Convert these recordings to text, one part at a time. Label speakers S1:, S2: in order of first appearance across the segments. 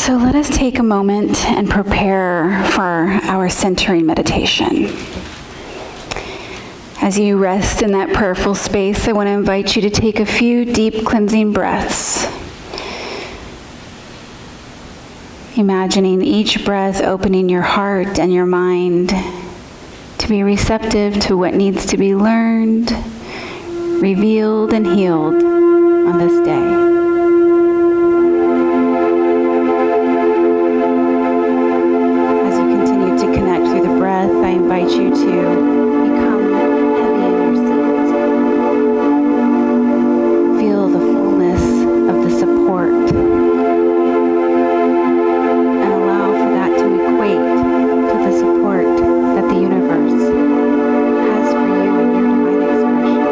S1: So let us take a moment and prepare for our centering meditation. As you rest in that prayerful space, I want to invite you to take a few deep cleansing breaths. Imagining each breath opening your heart and your mind to be receptive to what needs to be learned, revealed, and healed on this day. I invite you to become heavy in your seat. Feel the fullness of the support and allow for that to equate to the support that the universe has for you in your divine expression,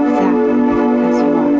S1: exactly as you are.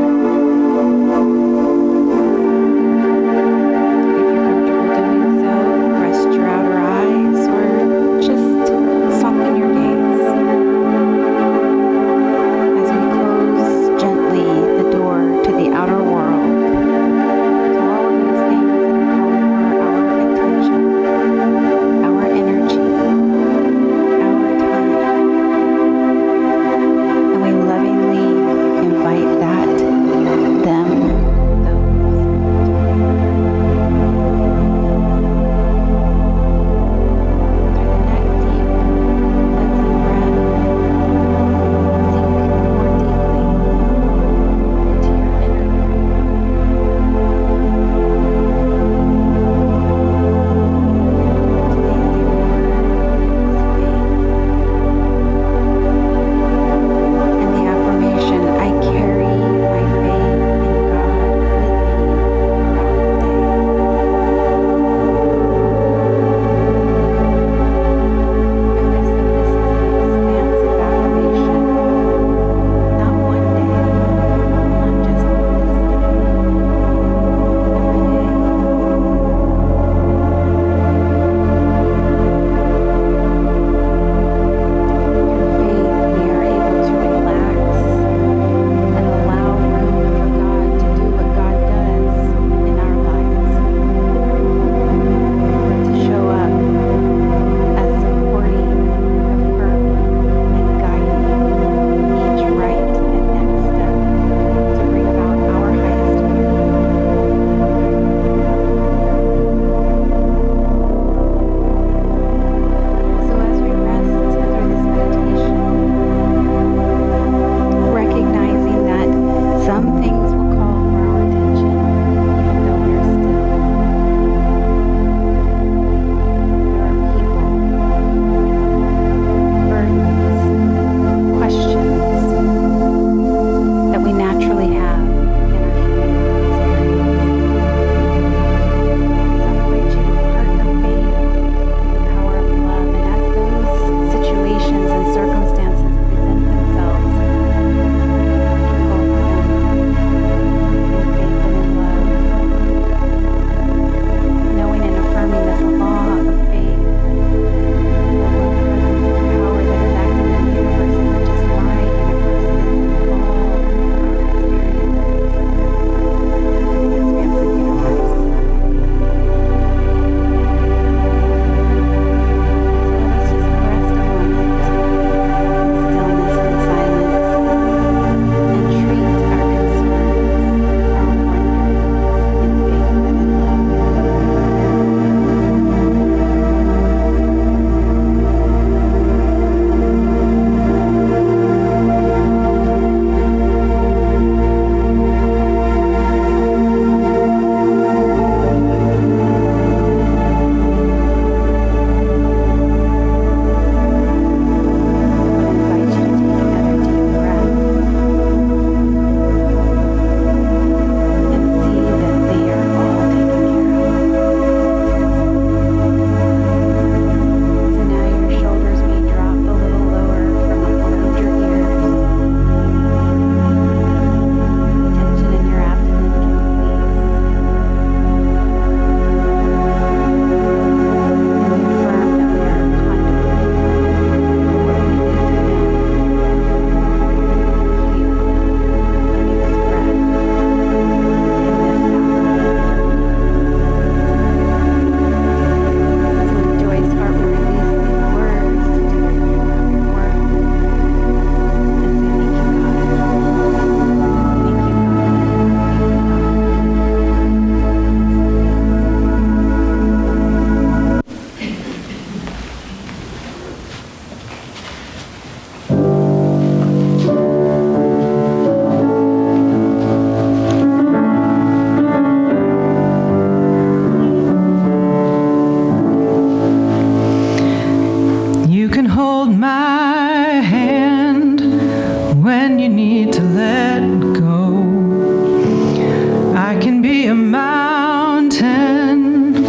S2: I can be a mountain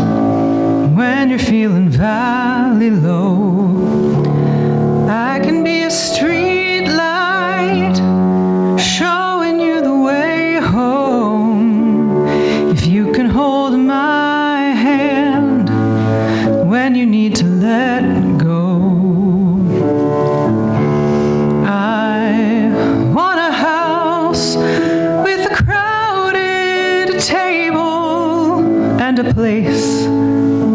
S2: when you're feeling valley low. I can be a street light showing you the way home. If you can hold my hand when you need to let go. I want a house with a crowded table and a place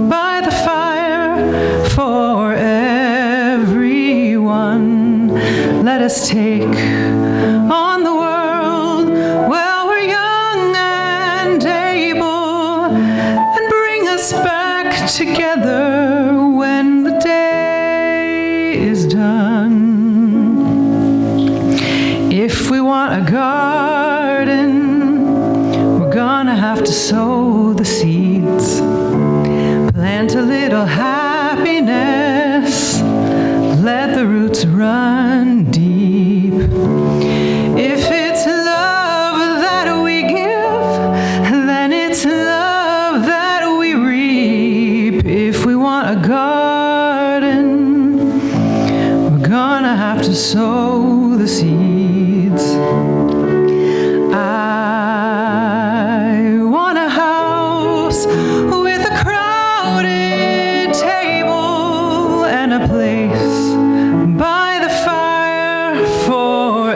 S2: by the fire for everyone. Let us take on the world while we're young and able, and bring us back together when the day is done. If we want a garden, we're gonna have to sow the seeds, plant a little happiness, let the roots run deep. If it's love that we give, then it's love that we reap. If we want a garden, we're gonna have to sow the seeds. I want a house with a crowded table and a place by the fire for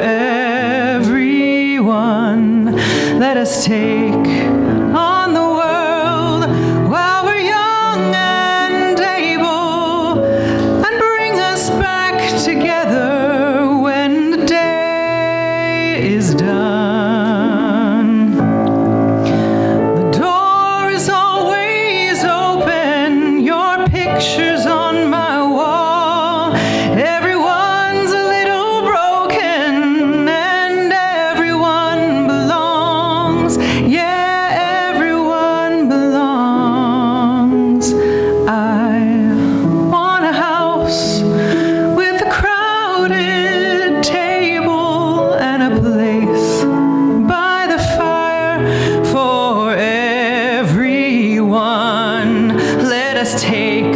S2: everyone. Let us take on the world while we're young and able, and bring us back together when the day is done. The door is always open, your picture's on my wall. Everyone's a little broken and everyone belongs. Yeah, everyone belongs. I want a house with a crowded table and a place by the fire for everyone. Let us take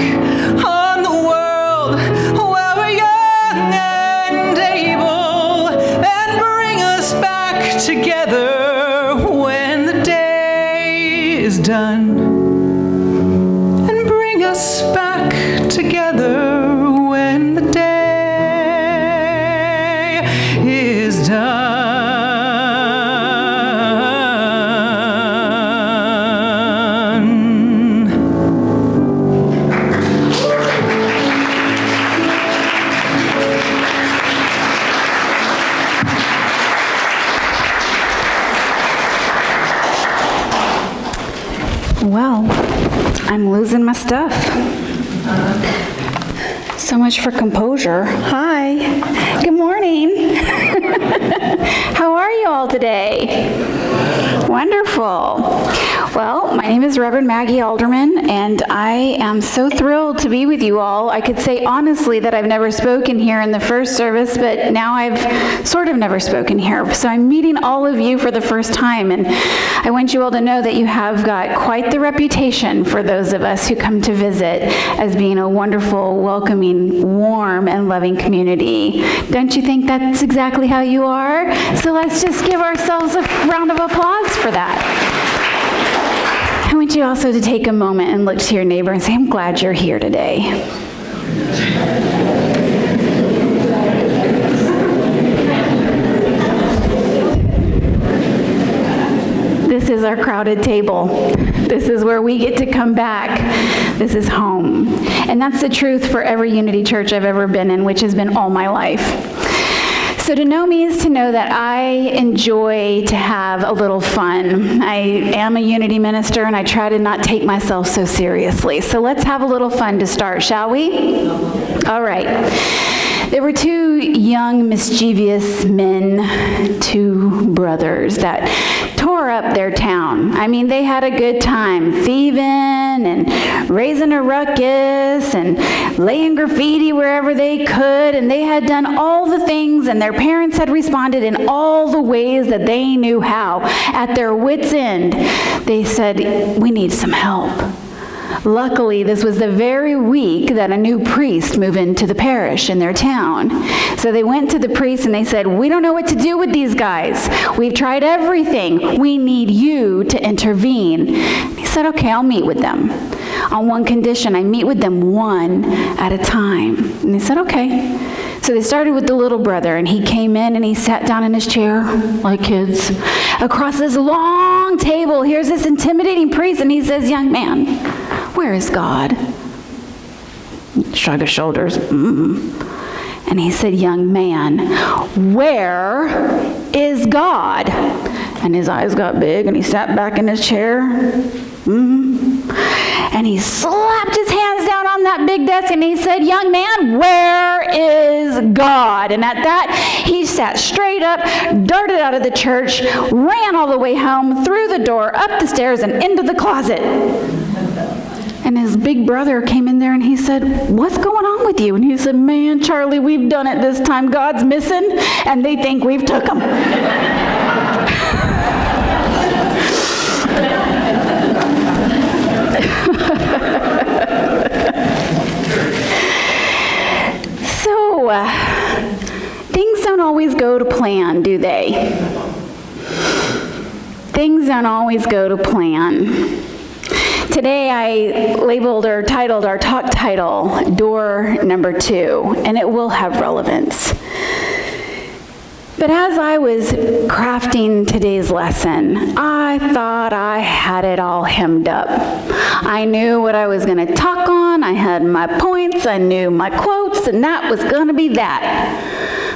S2: on the world while we're young and able, and bring us back together when the day is done. And bring us back together when the day is done.
S1: Well, I'm losing my stuff. So much for composure. Hi. Good morning. How are you all today? Wonderful. Well, my name is Reverend Maggie Alderman, and I am so thrilled to be with you all. I could say honestly that I've never spoken here in the first service, but now I've sort of never spoken here. So I'm meeting all of you for the first time, and I want you all to know that you have got quite the reputation for those of us who come to visit as being a wonderful, welcoming, warm, and loving community. Don't you think that's exactly how you are? So let's just give ourselves a round of applause for that. I want you also to take a moment and look to your neighbor and say, I'm glad you're here today. This is our crowded table. This is where we get to come back. This is home. And that's the truth for every Unity Church I've ever been in, which has been all my life. So to know me is to know that I enjoy to have a little fun. I am a Unity minister, and I try to not take myself so seriously. So let's have a little fun to start, shall we? All right. There were two young, mischievous men, two brothers that tore up their town. I mean, they had a good time thieving and raising a ruckus and laying graffiti wherever they could, and they had done all the things, and their parents had responded in all the ways that they knew how. At their wits' end, they said, "We need some help." Luckily, this was the very week that a new priest moved into the parish in their town. So they went to the priest and they said, "We don't know what to do with these guys. We've tried everything. We need you to intervene." And he said, "Okay, I'll meet with them. On one condition, I meet with them one at a time." And they said, "Okay." So they started with the little brother, and he came in and he sat down in his chair, like kids. Across this long table, here's this intimidating priest, and he says, "Young man, where is God?" Shrug his shoulders. And he said, "Young man, where is God?" And his eyes got big, and he sat back in his chair. And he slapped his hands down on that big desk, and he said, "Young man, where is God?" And at that, he sat straight up, darted out of the church, ran all the way home, through the door, up the stairs, and into the closet. And his big brother came in there and he said, "What's going on with you?" And he said, "Man, Charlie, we've done it this time. God's missing, and they think we've took him." So, things don't always go to plan, do they? Things don't always go to plan. Today I labeled or titled our talk title, Door Number 2, and it will have relevance. But as I was crafting today's lesson, I thought I had it all hemmed up. I knew what I was going to talk on, I had my points, I knew my quotes, and that was going to be that.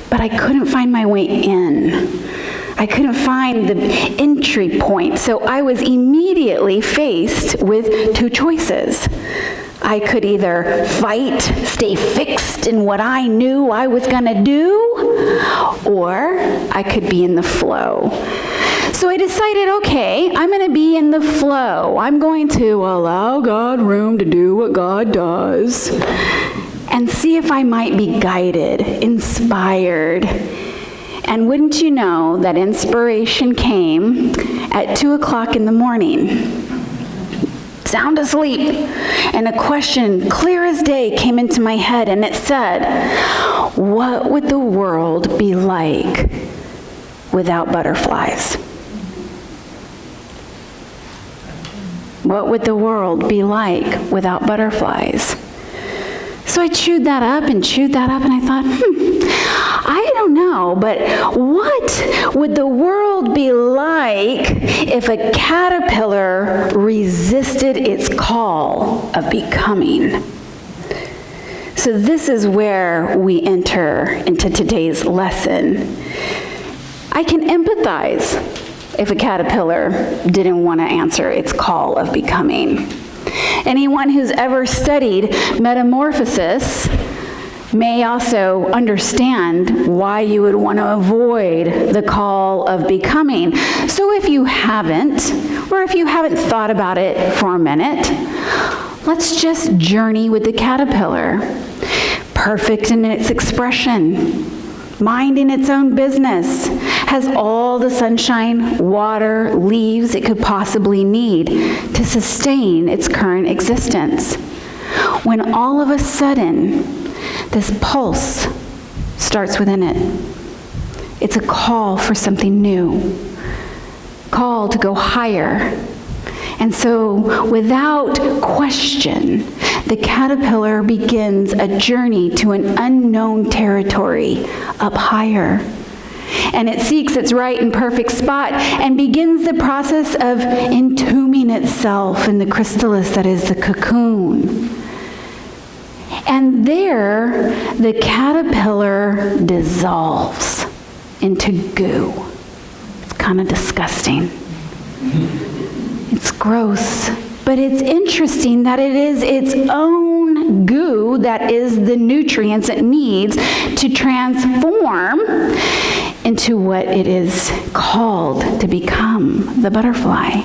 S1: But I couldn't find my way in. I couldn't find the entry point, so I was immediately faced with two choices. I could either fight, stay fixed in what I knew I was going to do, or I could be in the flow. So I decided, okay, I'm going to be in the flow. I'm going to allow God room to do what God does and see if I might be guided, inspired. And wouldn't you know that inspiration came at 2 o'clock in the morning, sound asleep, and a question clear as day came into my head, and it said, what would the world be like without butterflies? What would the world be like without butterflies? So I chewed that up, and I thought, I don't know, but what would the world be like if a caterpillar resisted its call of becoming? So this is where we enter into today's lesson. I can empathize if a caterpillar didn't want to answer its call of becoming. Anyone who's ever studied metamorphosis may also understand why you would want to avoid the call of becoming. So if you haven't, or if you haven't thought about it for a minute, let's just journey with the caterpillar. Perfect in its expression, minding its own business, has all the sunshine, water, leaves it could possibly need to sustain its current existence. When all of a sudden, this pulse starts within it. It's a call for something new, call to go higher. And so, without question, the caterpillar begins a journey to an unknown territory up higher. And it seeks its right and perfect spot and begins the process of entombing itself in the chrysalis that is the cocoon. And there, the caterpillar dissolves into goo. It's kind of disgusting. It's gross, but it's interesting that it is its own goo that is the nutrients it needs to transform into what it is called to become, the butterfly.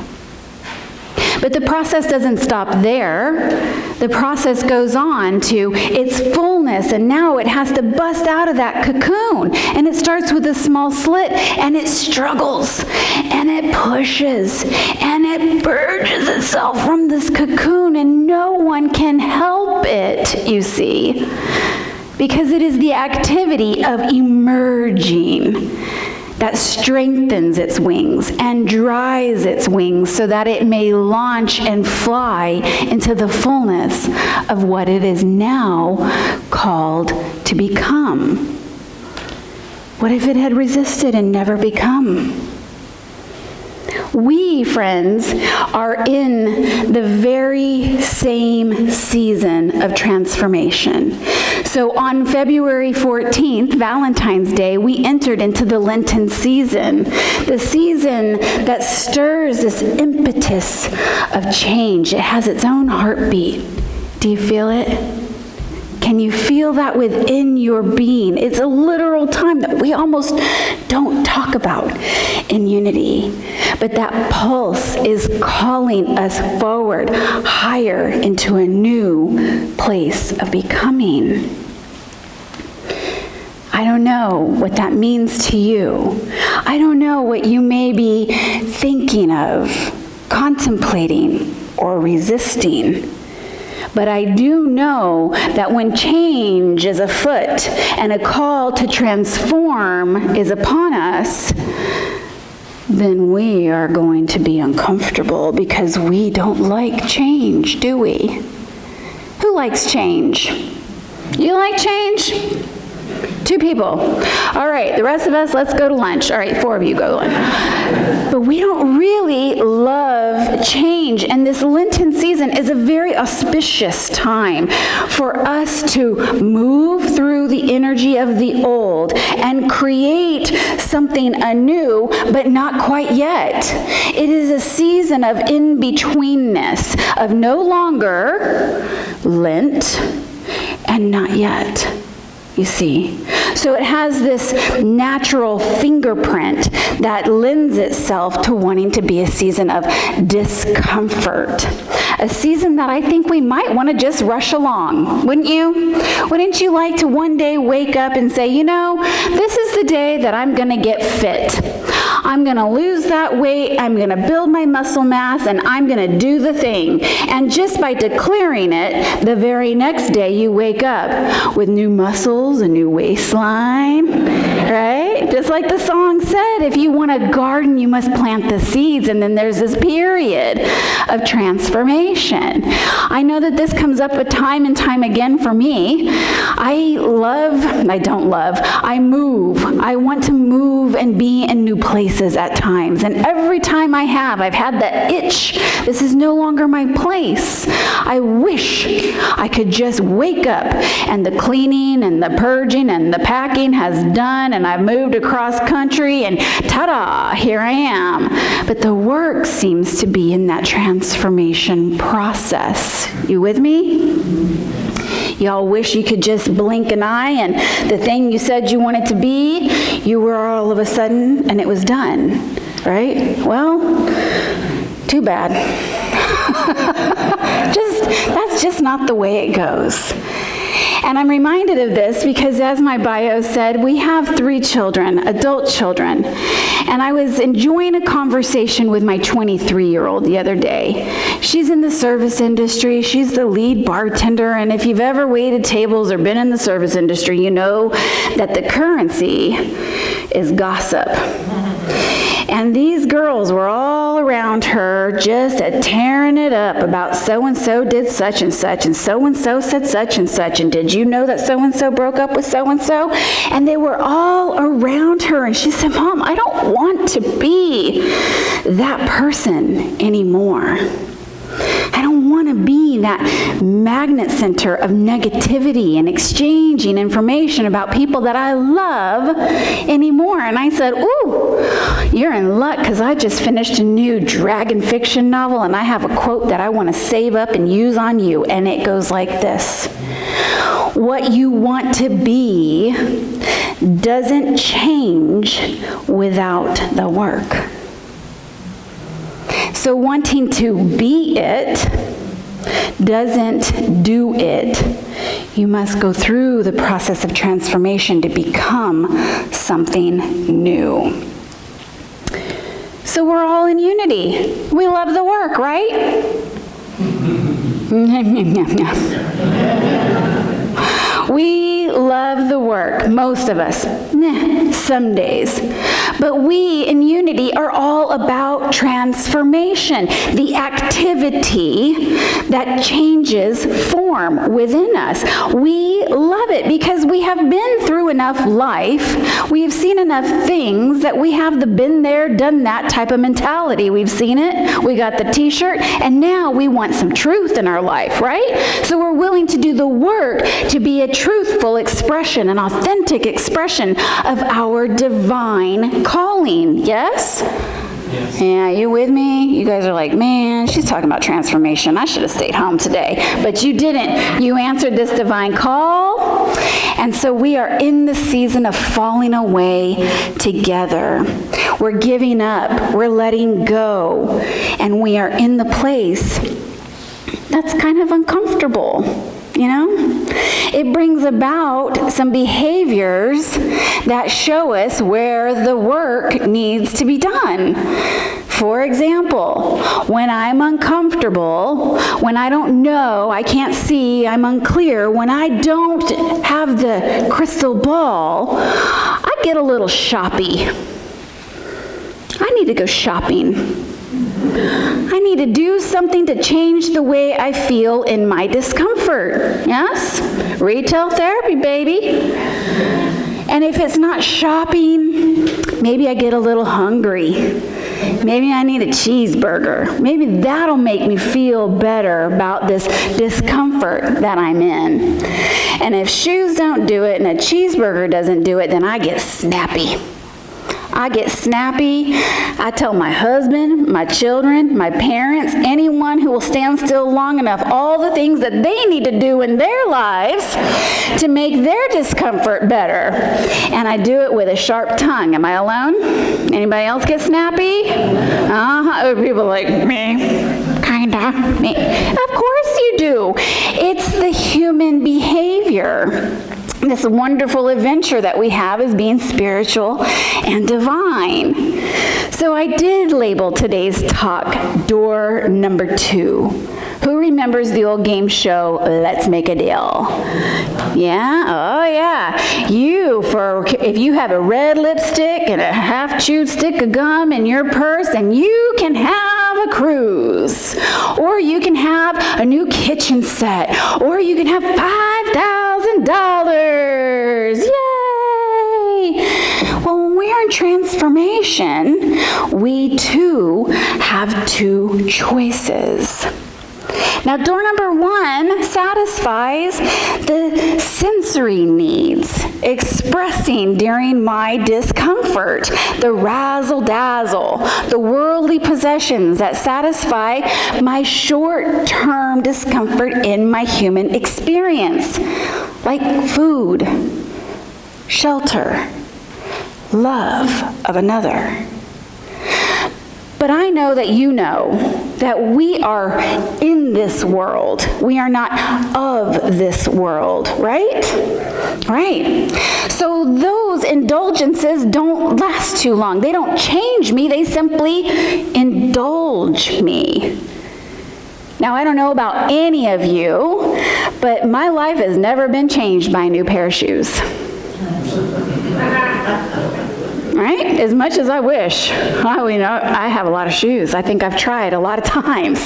S1: But the process doesn't stop there. The process goes on to its fullness, and now it has to bust out of that cocoon. And it starts with a small slit, and it struggles, and it pushes, and it purges itself from this cocoon, and no one can help it, you see, because it is the activity of emerging that strengthens its wings and dries its wings so that it may launch and fly into the fullness of what it is now called to become. What if it had resisted and never become? We, friends, are in the very same season of transformation. So on February 14th, Valentine's Day, we entered into the Lenten season, the season that stirs this impetus of change. It has its own heartbeat. Do you feel it? Can you feel that within your being? It's a literal time that we almost don't talk about in unity. But that pulse is calling us forward, higher into a new place of becoming. I don't know what that means to you. I don't know what you may be thinking of, contemplating, or resisting. But I do know that when change is afoot and a call to transform is upon us, then we are going to be uncomfortable because we don't like change, do we? Who likes change? You like change? 2 people. All right, the rest of us, let's go to lunch. All right, 4 of you go to lunch. But we don't really love change, and this Lenten season is a very auspicious time for us to move through the energy of the old and create something anew, but not quite yet. It is a season of in-betweenness, of no longer Lent and not yet. You see. So it has this natural fingerprint that lends itself to wanting to be a season of discomfort. A season that I think we might want to just rush along, wouldn't you? Wouldn't you like to one day wake up and say, you know, this is the day that I'm going to get fit. I'm going to lose that weight, I'm going to build my muscle mass, and I'm going to do the thing. And just by declaring it, the very next day you wake up with new muscles, a new waistline, right? Just like the song said, if you want to garden, you must plant the seeds, and then there's this period of transformation. I know that this comes up time and time again for me. I move. I want to move and be in new places at times. And every time I've had that itch. This is no longer my place. I wish I could just wake up and the cleaning and the purging and the packing has done and I've moved across country and ta-da, here I am. But the work seems to be in that transformation process. You with me? Y'all wish you could just blink an eye and the thing you said you wanted to be, you were all of a sudden, and it was done, right? Well, too bad. That's just not the way it goes. And I'm reminded of this because, as my bio said, we have 3 children, adult children. And I was enjoying a conversation with my 23-year-old the other day. She's in the service industry. She's the lead bartender. And if you've ever waited tables or been in the service industry, you know that the currency is gossip. And these girls were all around her just tearing it up about so-and-so did such and such, and so-and-so said such and such, and did you know that so-and-so broke up with so-and-so? And they were all around her, and she said, Mom, I don't want to be that person anymore. I don't want to be that magnet center of negativity and exchanging information about people that I love anymore. And I said, ooh, you're in luck because I just finished a new dragon fiction novel and I have a quote that I want to save up and use on you. And it goes like this. what you want to be doesn't change without the work. So wanting to be it doesn't do it. You must go through the process of transformation to become something new. So we're all in unity. We love the work, right? We love the work, most of us, some days. But we in unity are all about transformation, the activity that changes form within us. We love it because we have been through enough life, we have seen enough things that we have the been there, done that type of mentality. We've seen it, we got the t-shirt, and now we want some truth in our life, right? So we're willing to do the work to be a truthful expression, an authentic expression of our divine calling. Yes? Yes. Yeah, you with me? You guys are like, man, she's talking about transformation. I should have stayed home today. But you didn't. You answered this divine call. And so we are in the season of falling away together. We're giving up. We're letting go. And we are in the place that's kind of uncomfortable. You know? It brings about some behaviors that show us where the work needs to be done. For example, when I'm uncomfortable, when I don't know, I can't see, I'm unclear, when I don't have the crystal ball, I get a little shoppy. I need to go shopping. I need to do something to change the way I feel in my discomfort. Yes? Retail therapy, baby. And if it's not shopping, maybe I get a little hungry. Maybe I need a cheeseburger. Maybe that'll make me feel better about this discomfort that I'm in. And if shoes don't do it and a cheeseburger doesn't do it, then I get snappy. I tell my husband, my children, my parents, anyone who will stand still long enough, all the things that they need to do in their lives to make their discomfort better. And I do it with a sharp tongue. Am I alone? Anybody else get snappy? People like, me. Kinda. Me. Of course you do. It's the human behavior. This wonderful adventure that we have is being spiritual and divine. So I did label today's talk door number 2. Who remembers the old game show, Let's Make a Deal? Yeah? Oh, yeah. If you have a red lipstick and a half-chewed stick of gum in your purse, then you can have a cruise. Or you can have a new kitchen set. Or you can have $5,000. Yay! Well, when we are in transformation, we too have 2 choices. Now, door number 1 satisfies the sensory needs, expressing during my discomfort, the razzle-dazzle, the worldly possessions that satisfy my short-term discomfort in my human experience, like food, shelter, love of another. But I know that you know that we are in this world. We are not of this world, right? Right. So those indulgences don't last too long. They don't change me. They simply indulge me. Now, I don't know about any of you, but my life has never been changed by a new pair of shoes. Right? As much as I wish. I have a lot of shoes. I think I've tried a lot of times.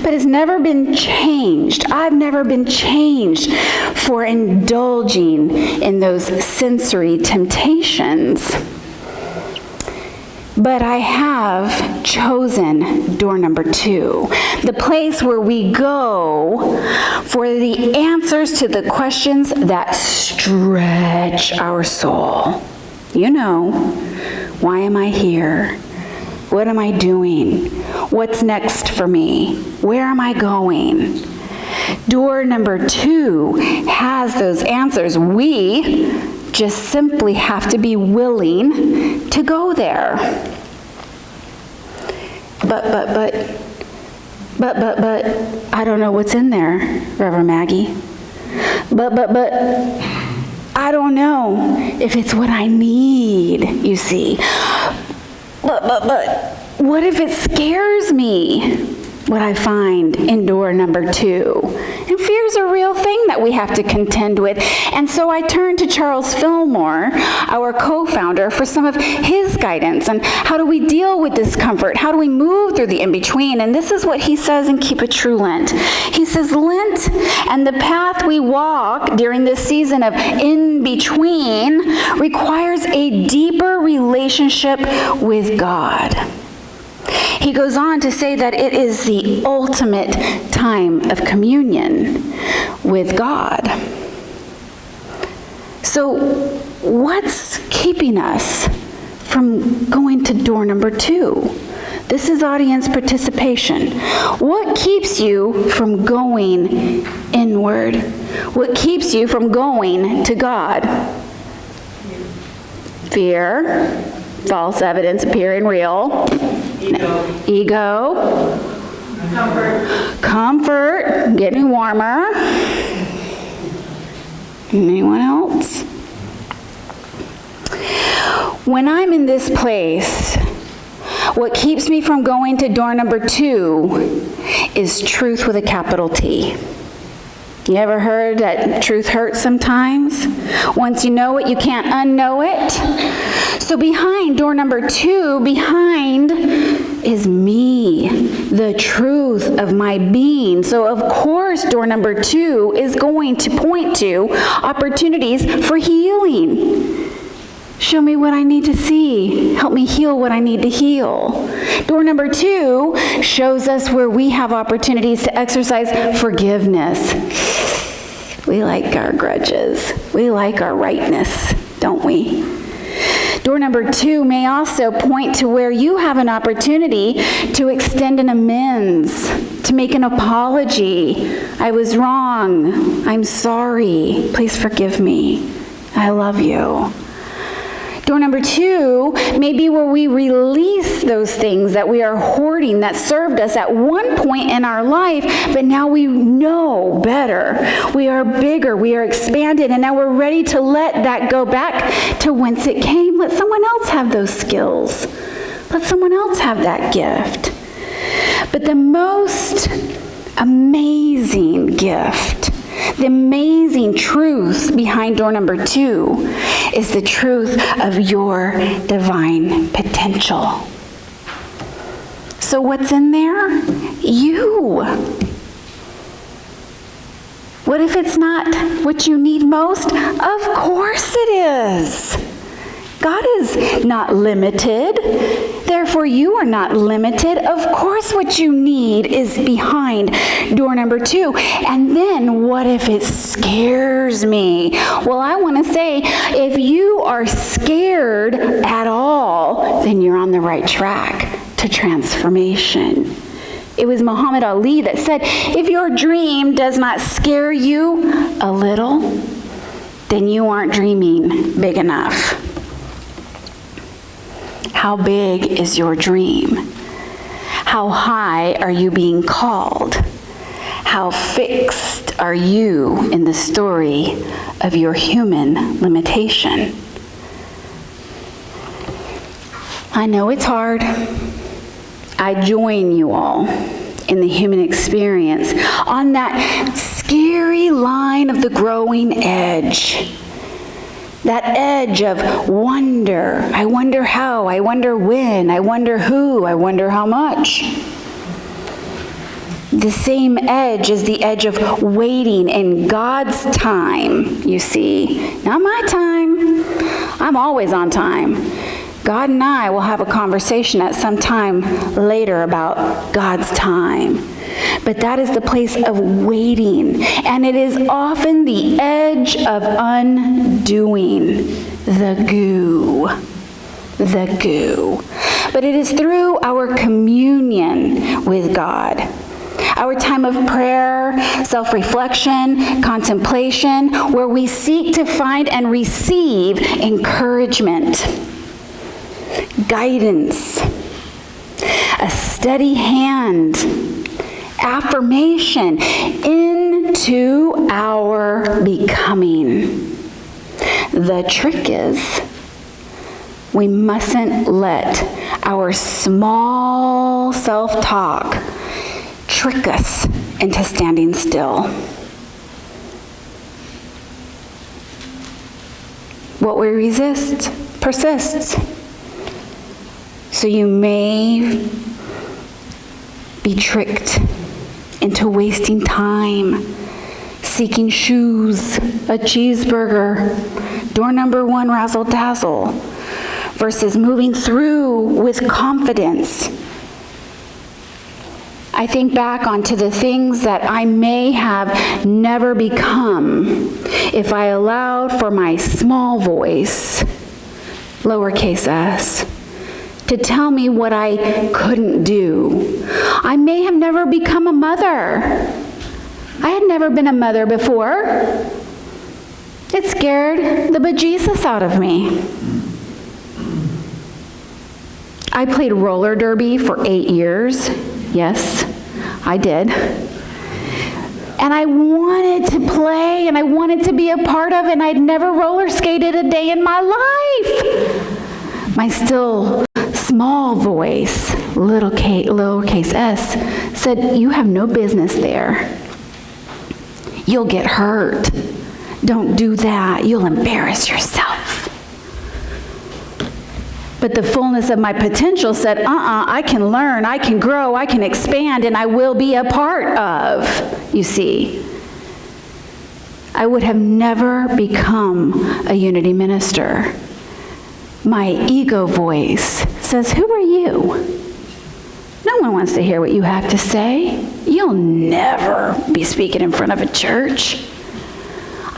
S1: But it's never been changed. I've never been changed for indulging in those sensory temptations. But I have chosen door number 2, the place where we go for the answers to the questions that stretch our soul. You know, why am I here? What am I doing? What's next for me? Where am I going? Door number 2 has those answers. We just simply have to be willing to go there. But, I don't know what's in there, Reverend Maggie. But, I don't know if it's what I need, you see. But, what if it scares me, what I find in door number 2? And fear's a real thing that we have to contend with. And so I turned to Charles Fillmore, our co-founder, for some of his guidance. And how do we deal with discomfort? How do we move through the in-between? And this is what he says in Keep It True Lent. He says, Lent and the path we walk during this season of in-between requires a deeper relationship with God. He goes on to say that it is the ultimate time of communion with God. So, what's keeping us from going to door number 2? This is audience participation. What keeps you from going inward? What keeps you from going to God? Fear, false evidence appearing real. Ego. Comfort. Getting warmer. Anyone else? When I'm in this place, what keeps me from going to door number 2 is truth with a capital T. You ever heard that truth hurts sometimes? Once you know it, you can't unknow it. So behind door number 2, behind is me, the truth of my being. So of course, door number 2 is going to point to opportunities for healing. Show me what I need to see. Help me heal what I need to heal. Door number 2 shows us where we have opportunities to exercise forgiveness. We like our grudges. We like our rightness, don't we? Door number 2 may also point to where you have an opportunity to extend an amends, to make an apology. I was wrong. I'm sorry. Please forgive me. I love you. Door number 2 may be where we release those things that we are hoarding that served us at one point in our life, but now we know better. We are bigger, we are expanded, and now we're ready to let that go back to whence it came. Let someone else have those skills. Let someone else have that gift. But the most amazing gift, the amazing truth behind door number 2 is the truth of your divine potential. So what's in there? You. What if it's not what you need most? Of course it is. God is not limited. Therefore, you are not limited. Of course, what you need is behind door number 2. And then, what if it scares me? Well, I want to say, if you are scared at all, then you're on the right track to transformation. It was Muhammad Ali that said, if your dream does not scare you a little, then you aren't dreaming big enough. How big is your dream? How high are you being called? How fixed are you in the story of your human limitation? I know it's hard. I join you all in the human experience on that scary line of the growing edge. That edge of wonder. I wonder how, I wonder when, I wonder who, I wonder how much. The same edge is the edge of waiting in God's time, you see. Not my time. I'm always on time. God and I will have a conversation at some time later about God's time. But that is the place of waiting. And it is often the edge of undoing, the goo. The goo. But it is through our communion with God, our time of prayer, self-reflection, contemplation, where we seek to find and receive encouragement, guidance, a steady hand, affirmation into our becoming. The trick is, we mustn't let our small self-talk trick us into standing still. What we resist persists. So you may be tricked into wasting time, seeking shoes, a cheeseburger, door number 1 razzle-dazzle, versus moving through with confidence. I think back onto the things that I may have never become if I allowed for my small voice, lowercase s, to tell me what I couldn't do. I may have never become a mother. I had never been a mother before. It scared the bejesus out of me. I played roller derby for 8 years. Yes, I did. And I wanted to play, and I wanted to be a part of it, and I'd never roller skated a day in my life. My still small voice, lowercase s, said, "You have no business there. You'll get hurt. Don't do that. You'll embarrass yourself." But the fullness of my potential said, I can learn, I can grow, I can expand, and I will be a part of, you see. I would have never become a Unity minister. My ego voice says, "Who are you? No one wants to hear what you have to say. You'll never be speaking in front of a church."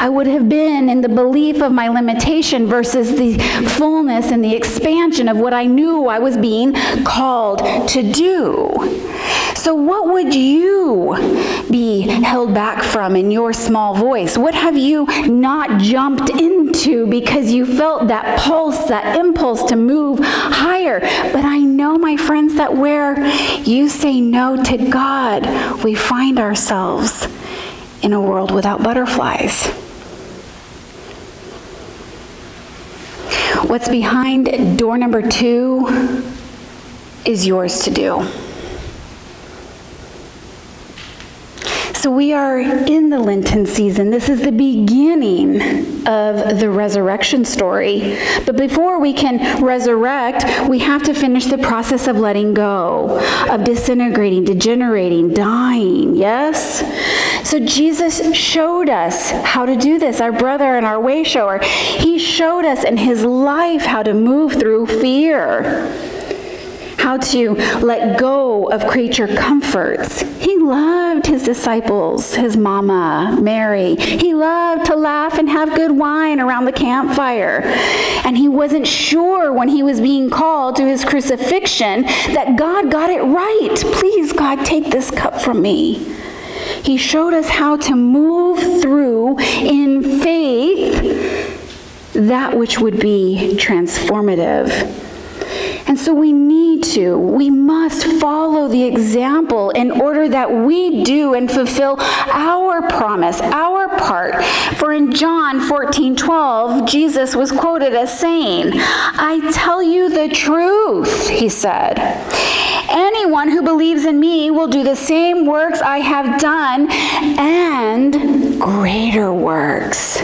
S1: I would have been in the belief of my limitation versus the fullness and the expansion of what I knew I was being called to do. So what would you be held back from in your small voice? What have you not jumped into because you felt that pulse, that impulse to move higher? But I know, my friends, that where you say no to God, we find ourselves in a world without butterflies. What's behind door number 2 is yours to do. So we are in the Lenten season. This is the beginning of the resurrection story. But before we can resurrect, we have to finish the process of letting go, of disintegrating, degenerating, dying, yes? So Jesus showed us how to do this, our brother and our way shower. He showed us in his life how to move through fear, how to let go of creature comforts. He loved his disciples, his mama, Mary. He loved to laugh and have good wine around the campfire. And he wasn't sure when he was being called to his crucifixion that God got it right. "Please, God, take this cup from me." He showed us how to move through in faith that which would be transformative. And so we must follow the example in order that we do and fulfill our promise, our part. For in John 14:12, Jesus was quoted as saying, "I tell you the truth," he said. "Anyone who believes in me will do the same works I have done and greater works,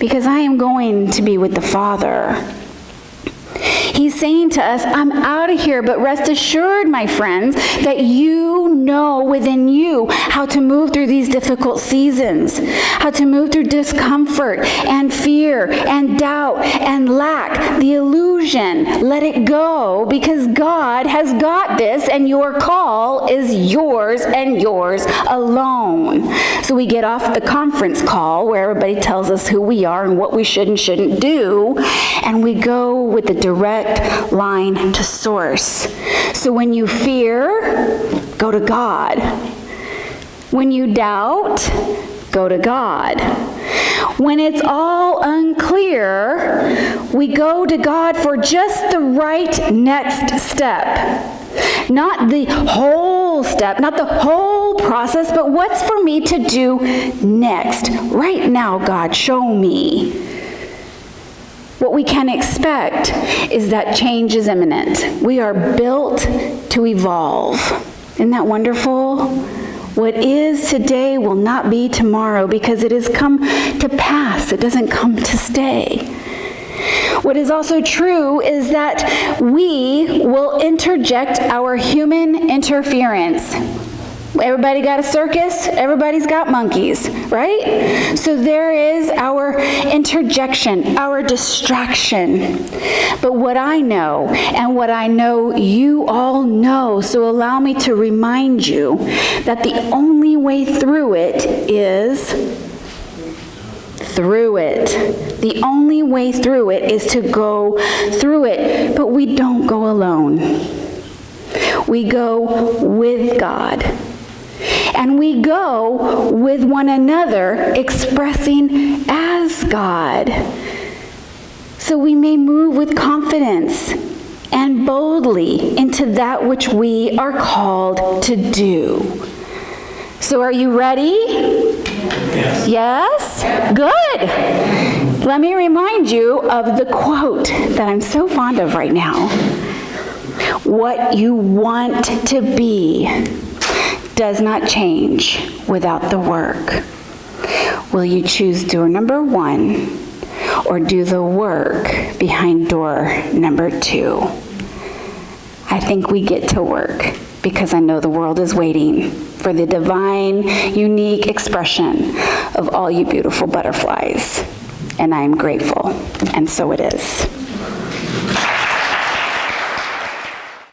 S1: because I am going to be with the Father." He's saying to us, I'm out of here, but rest assured, my friends, that you know within you how to move through these difficult seasons, how to move through discomfort and fear and doubt and lack, the illusion. Let it go, because God has got this, and your call is yours and yours alone. So we get off the conference call where everybody tells us who we are and what we should and shouldn't do, and we go with the direct line to source. So when you fear, go to God. When you doubt, go to God. When it's all unclear, we go to God for just the right next step. Not the whole step, not the whole process, but what's for me to do next? Right now, God, show me. What we can expect is that change is imminent. We are built to evolve. Isn't that wonderful? What is today will not be tomorrow because it has come to pass. It doesn't come to stay. What is also true is that we will interject our human interference. Everybody got a circus? Everybody's got monkeys, right? So there is our interjection, our distraction. But what I know, and what I know you all know, so allow me to remind you that the only way through it is through it. The only way through it is to go through it. But we don't go alone. We go with God. And we go with one another, expressing as God. So we may move with confidence and boldly into that which we are called to do. So are you ready? Yes? Good. Let me remind you of the quote that I'm so fond of right now. What you want to be does not change without the work. Will you choose door number 1 or do the work behind door number 2? I think we get to work because I know the world is waiting for the divine, unique expression of all you beautiful butterflies. And I am grateful, and so it is.